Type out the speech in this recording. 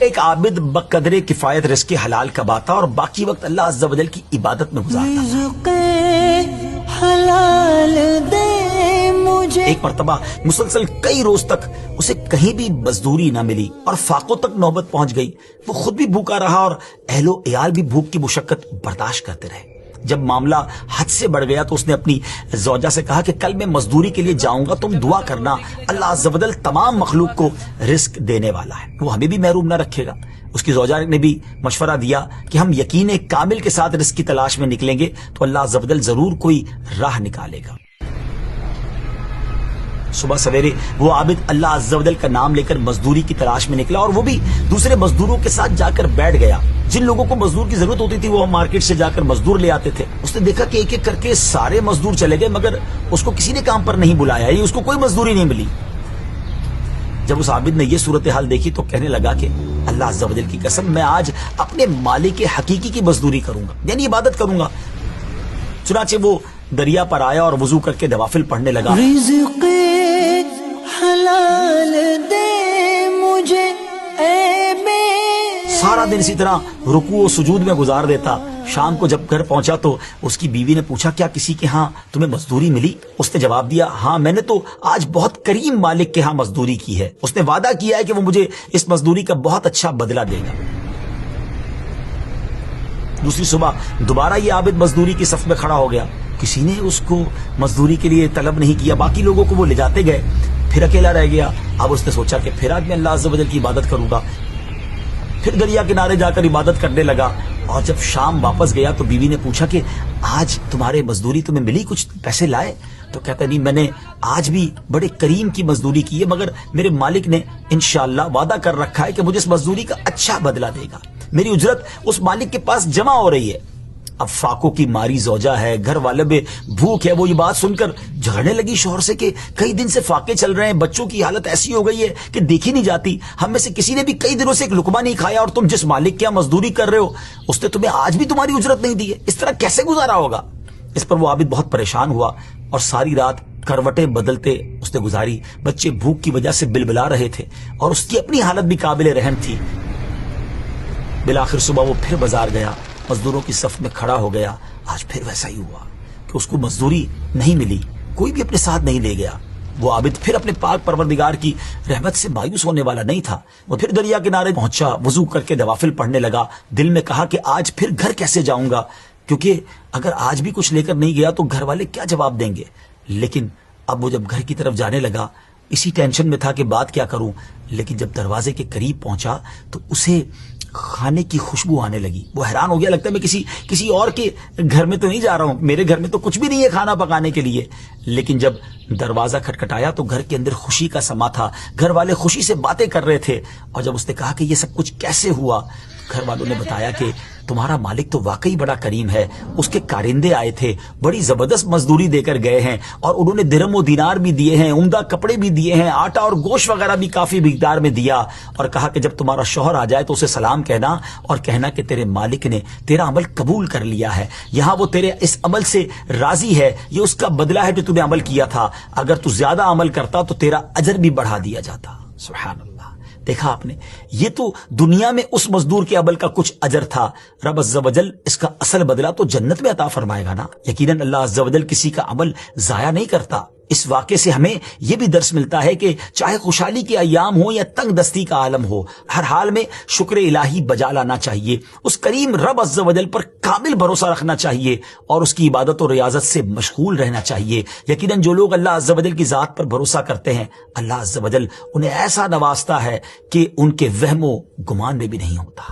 ایک عابد بقدر کفایت رزق حلال کماتا اور باقی وقت اللہ عز و جل کی عبادت میں گزارتا رزق حلال دے مجھے. ایک مرتبہ مسلسل کئی روز تک اسے کہیں بھی مزدوری نہ ملی اور فاقوں تک نوبت پہنچ گئی. وہ خود بھی بھوکا رہا اور اہل و عیال بھی بھوک کی مشقت برداشت کرتے رہے. جب معاملہ حد سے بڑھ گیا تو اس نے اپنی زوجہ سے کہا کہ کل میں مزدوری کے لیے جاؤں گا, تم دعا کرنا, اللہ عز و جل تمام مخلوق کو رزق دینے والا ہے, وہ ہمیں بھی محروم نہ رکھے گا. اس کی زوجہ نے بھی مشورہ دیا کہ ہم یقین کامل کے ساتھ رزق کی تلاش میں نکلیں گے تو اللہ عز و جل ضرور کوئی راہ نکالے گا. صبح سویرے وہ عابد اللہ عز و جل کا نام لے کر مزدوری کی تلاش میں نکلا اور وہ بھی دوسرے مزدوروں کے ساتھ جا کر بیٹھ گیا. جن لوگوں کو مزدور کی ضرورت ہوتی تھی وہ مارکیٹ سے جا کر مزدور لے آتے تھے. اس نے دیکھا کہ ایک ایک کر کے سارے مزدور چلے گئے مگر اس کو کسی نے کام پر نہیں بلایا, اس کو کوئی مزدوری نہیں ملی. جب اس عابد نے یہ صورتحال دیکھی تو کہنے لگا کہ اللہ عز و جل کی قسم میں آج اپنے مالک حقیقی کی مزدوری کروں گا, یعنی عبادت کروں گا. چنانچہ وہ دریا پر آیا اور وضو کر کے نوافل پڑھنے لگا. رزق حلال دے مجھے اے بے. سارا دن اسی طرح رکوع و سجود میں گزار دیتا. شام کو جب گھر پہنچا تو اس کی بیوی نے پوچھا کیا کسی کے ہاں تمہیں مزدوری ملی؟ اس نے جواب دیا ہاں, میں نے تو آج بہت کریم مالک کے ہاں مزدوری کی ہے, اس نے وعدہ کیا ہے کہ وہ مجھے اس مزدوری کا بہت اچھا بدلہ دے گا. دوسری صبح دوبارہ یہ عابد مزدوری کی صف میں کھڑا ہو گیا. کسی نے اس کو مزدوری کے لیے طلب نہیں کیا, باقی لوگوں کو وہ لے جاتے گئے, پھر اکیلا رہ گیا. اب اس نے سوچا کہ پھر آج میں اللہ عز و جل کی عبادت کروں گا. پھر دریا کنارے جا کر عبادت کرنے لگا اور جب شام واپس گیا تو بیوی نے پوچھا کہ آج تمہارے مزدوری تمہیں ملی, کچھ پیسے لائے؟ تو کہتا نہیں, میں نے آج بھی بڑے کریم کی مزدوری کی ہے مگر میرے مالک نے انشاءاللہ وعدہ کر رکھا ہے کہ مجھے اس مزدوری کا اچھا بدلہ دے گا, میری اجرت اس مالک کے پاس جمع ہو رہی ہے. اب فاقوں کی ماری زوجہ ہے, گھر والے میں بھوک ہے. وہ یہ بات سن کر جھگڑنے لگی شوہر سے کہ کئی دن سے فاقے چل رہے ہیں, بچوں کی حالت ایسی ہو گئی ہے کہ دیکھی نہیں جاتی, ہم میں سے کسی نے بھی کئی دنوں سے ایک لقمہ نہیں کھایا اور تم جس مالک کے یہاں مزدوری کر رہے ہو اس نے تمہیں آج بھی تمہاری اجرت نہیں دی ہے, اس طرح کیسے گزارا ہوگا؟ اس پر وہ عابد بہت پریشان ہوا اور ساری رات کروٹیں بدلتے اس نے گزاری. بچے بھوک کی وجہ سے بلبلا رہے تھے اور اس کی اپنی حالت بھی قابل رحم تھی. بالآخر صبح وہ پھر بازار گیا, مزدوروں کی صف میں کھڑا ہو گیا. آج پھر ویسا ہی ہوا کہ اس کو مزدوری نہیں ملی, کوئی بھی اپنے ساتھ نہیں لے گیا. وہ عابد پھر اپنے پاک پروردگار کی رحمت سے مایوس ہونے والا نہیں تھا. وہ پھر دریا کنارے پہنچا, وضو کر کے نوافل پڑھنے لگا. دل میں کہا کہ آج پھر گھر کیسے جاؤں گا, کیونکہ اگر آج بھی کچھ لے کر نہیں گیا تو گھر والے کیا جواب دیں گے. لیکن اب وہ جب گھر کی طرف جانے لگا اسی ٹینشن میں تھا کہ بات کیا کروں. لیکن جب دروازے کے قریب پہنچا تو اسے کھانے کی خوشبو آنے لگی. وہ حیران ہو گیا, لگتا ہے میں کسی اور کے گھر میں تو نہیں جا رہا ہوں, میرے گھر میں تو کچھ بھی نہیں ہے کھانا پکانے کے لیے. لیکن جب دروازہ کھٹکھٹایا تو گھر کے اندر خوشی کا سما تھا, گھر والے خوشی سے باتیں کر رہے تھے. اور جب اس نے کہا کہ یہ سب کچھ کیسے ہوا, گھر والوں نے بتایا کہ تمہارا مالک تو واقعی بڑا کریم ہے, اس کے کارندے آئے تھے, بڑی زبردست مزدوری دے کر گئے ہیں اور انہوں نے درہم و دینار بھی دیے ہیں, عمدہ کپڑے بھی دیے ہیں, آٹا اور گوشت وغیرہ بھی کافی مقدار میں دیا, اور کہا کہ جب تمہارا شوہر آ جائے تو اسے سلام کہنا اور کہنا کہ تیرے مالک نے تیرا عمل قبول کر لیا ہے, یہاں وہ تیرے اس عمل سے راضی ہے, یہ اس کا بدلہ ہے جو تم نے عمل کیا تھا, اگر تو زیادہ عمل کرتا تو تیرا اجر بھی بڑھا دیا جاتا. سبحان اللہ. دیکھا آپ نے, یہ تو دنیا میں اس مزدور کے عمل کا کچھ اجر تھا, رب عز و جل اس کا اصل بدلہ تو جنت میں عطا فرمائے گا نا. یقیناً اللہ عز و جل کسی کا عمل ضائع نہیں کرتا. اس واقعے سے ہمیں یہ بھی درس ملتا ہے کہ چاہے خوشحالی کے ایام ہو یا تنگ دستی کا عالم ہو, ہر حال میں شکر الہی بجا لانا چاہیے, اس کریم رب عز و جل پر کامل بھروسہ رکھنا چاہیے اور اس کی عبادت و ریاضت سے مشغول رہنا چاہیے. یقیناً جو لوگ اللہ عز و جل کی ذات پر بھروسہ کرتے ہیں اللہ عز و جل انہیں ایسا نوازتا ہے کہ ان کے وہم و گمان میں بھی نہیں ہوتا.